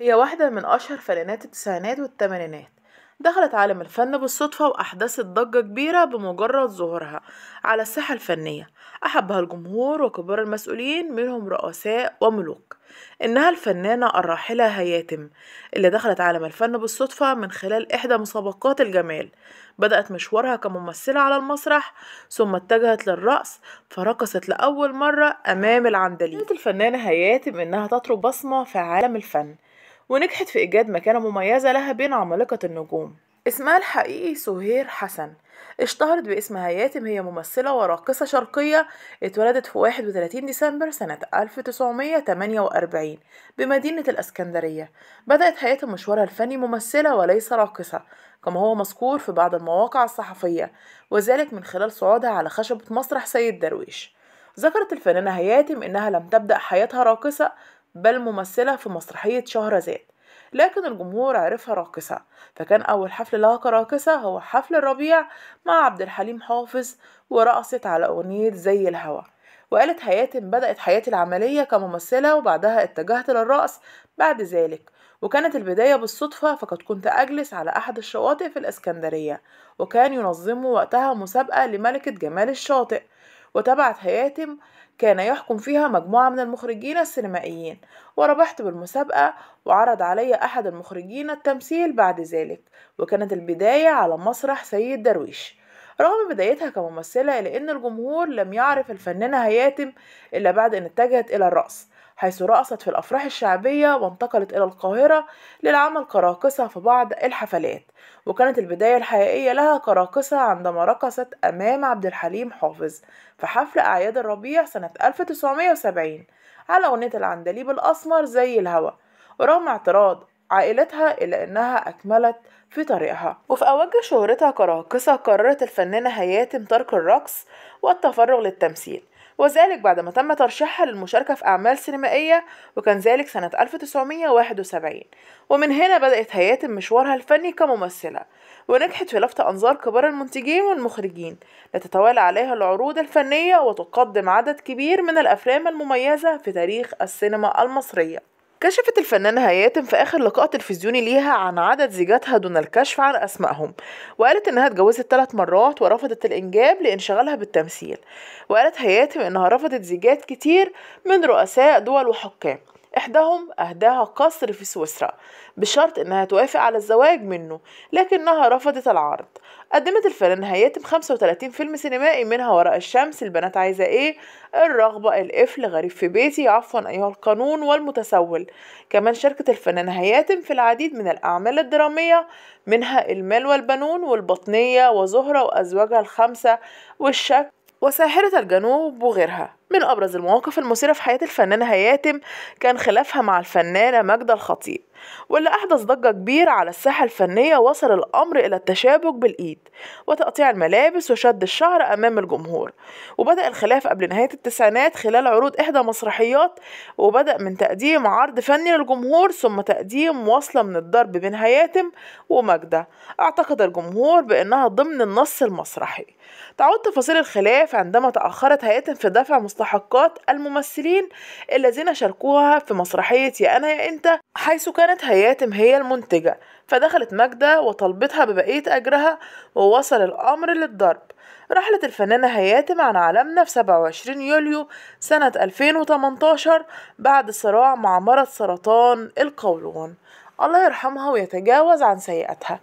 هي واحدة من أشهر فنانات التسعينات والثمانينات. دخلت عالم الفن بالصدفة وأحدثت ضجة كبيرة بمجرد ظهورها على الساحة الفنية. أحبها الجمهور وكبار المسؤولين منهم رؤساء وملوك. إنها الفنانة الراحلة هياتم، اللي دخلت عالم الفن بالصدفة من خلال إحدى مسابقات الجمال. بدأت مشوارها كممثلة على المسرح، ثم اتجهت للرقص، فرقصت لأول مرة أمام العندليب. كانت الفنانة هياتم إنها تترك بصمة في عالم الفن، ونجحت في إيجاد مكانة مميزة لها بين عمالقة النجوم. اسمها الحقيقي سهير حسن. اشتهرت باسم هياتم، هي ممثلة وراقصة شرقية. اتولدت في 31 ديسمبر سنة 1948 بمدينة الإسكندرية. بدأت هياتم مشوارها الفني ممثلة وليس راقصة، كما هو مذكور في بعض المواقع الصحفية، وذلك من خلال صعودها على خشبة مسرح سيد درويش. ذكرت الفنانة هياتم إنها لم تبدأ حياتها راقصة، بل ممثلة في مسرحية شهرزاد، لكن الجمهور عرفها راقصة. فكان أول حفل لها كراقصة هو حفل الربيع مع عبد الحليم حافظ، ورقصت على أغنية زي الهوى. وقالت هياتم: بدأت حياتي العملية كممثلة وبعدها اتجهت للرقص بعد ذلك، وكانت البداية بالصدفة، فقد كنت أجلس على أحد الشواطئ في الإسكندرية، وكان ينظموا وقتها مسابقة لملكة جمال الشاطئ. وتبعت هياتم كان يحكم فيها مجموعة من المخرجين السينمائيين، وربحت بالمسابقة، وعرض علي أحد المخرجين التمثيل بعد ذلك، وكانت البداية على مسرح سيد درويش. رغم بدايتها كممثلة، إلا أن الجمهور لم يعرف الفنانة هياتم إلا بعد أن اتجهت إلى الرقص، حيث رقصت في الأفراح الشعبية وانتقلت إلى القاهرة للعمل كراقصة في بعض الحفلات. وكانت البداية الحقيقية لها كراقصة عندما رقصت أمام عبد الحليم حافظ في حفل أعياد الربيع سنة 1970 على أغنية العندليب الأسمر زي الهوا، ورغم اعتراض عائلتها إلا أنها أكملت في طريقها. وفي أوج شهرتها كراقصة قررت الفنانة هياتم ترك الرقص والتفرغ للتمثيل، وذلك بعدما تم ترشيحها للمشاركة في أعمال سينمائية، وكان ذلك سنة 1971. ومن هنا بدأت هياتم مشوارها الفني كممثلة، ونجحت في لفت أنظار كبار المنتجين والمخرجين، لتتوالى عليها العروض الفنية وتقدم عدد كبير من الأفلام المميزة في تاريخ السينما المصرية. كشفت الفنانة هياتم في آخر لقاء تلفزيوني ليها عن عدد زيجاتها دون الكشف عن أسمائهم، وقالت إنها اتجوزت 3 مرات ورفضت الإنجاب لانشغالها بالتمثيل. وقالت هياتم إنها رفضت زيجات كتير من رؤساء دول وحكام، إحداهم أهداها قصر في سويسرا بشرط إنها توافق على الزواج منه، لكنها رفضت العرض. قدمت الفنانة هياتم 35 فيلم سينمائي، منها ورق الشمس، البنات عايزة ايه، الرغبة، القفل، غريب في بيتي، عفوا أيها القانون، والمتسول. كمان شاركت الفنانة هياتم في العديد من الأعمال الدرامية، منها المال والبنون، والبطنية، وزهرة وأزواجها الخمسة، والشك، وساحرة الجنوب، وغيرها. من أبرز المواقف المثيرة في حياة الفنانة هياتم كان خلافها مع الفنانة ماجدة الخطيب، واللي أحدث ضجة كبيرة على الساحة الفنية. وصل الأمر إلى التشابك بالإيد وتقطيع الملابس وشد الشعر أمام الجمهور. وبدأ الخلاف قبل نهاية التسعينات خلال عروض إحدى مسرحيات، وبدأ من تقديم عرض فني للجمهور ثم تقديم مواصلة من الضرب بين هياتم وماجدة. اعتقد الجمهور بأنها ضمن النص المسرحي. تعود تفاصيل الخلاف عندما تأخرت هياتم في دفع مستحقات الممثلين الذين شاركوها في مسرحية يا أنا يا أنت، حيث كانت هياتم هي المنتجة، فدخلت ماجدة وطلبتها ببقية أجرها، ووصل الأمر للضرب. رحلت الفنانة هياتم عن عالمنا في 27 يوليو سنة 2018 بعد صراع مع مرض سرطان القولون. الله يرحمها ويتجاوز عن سيئاتها.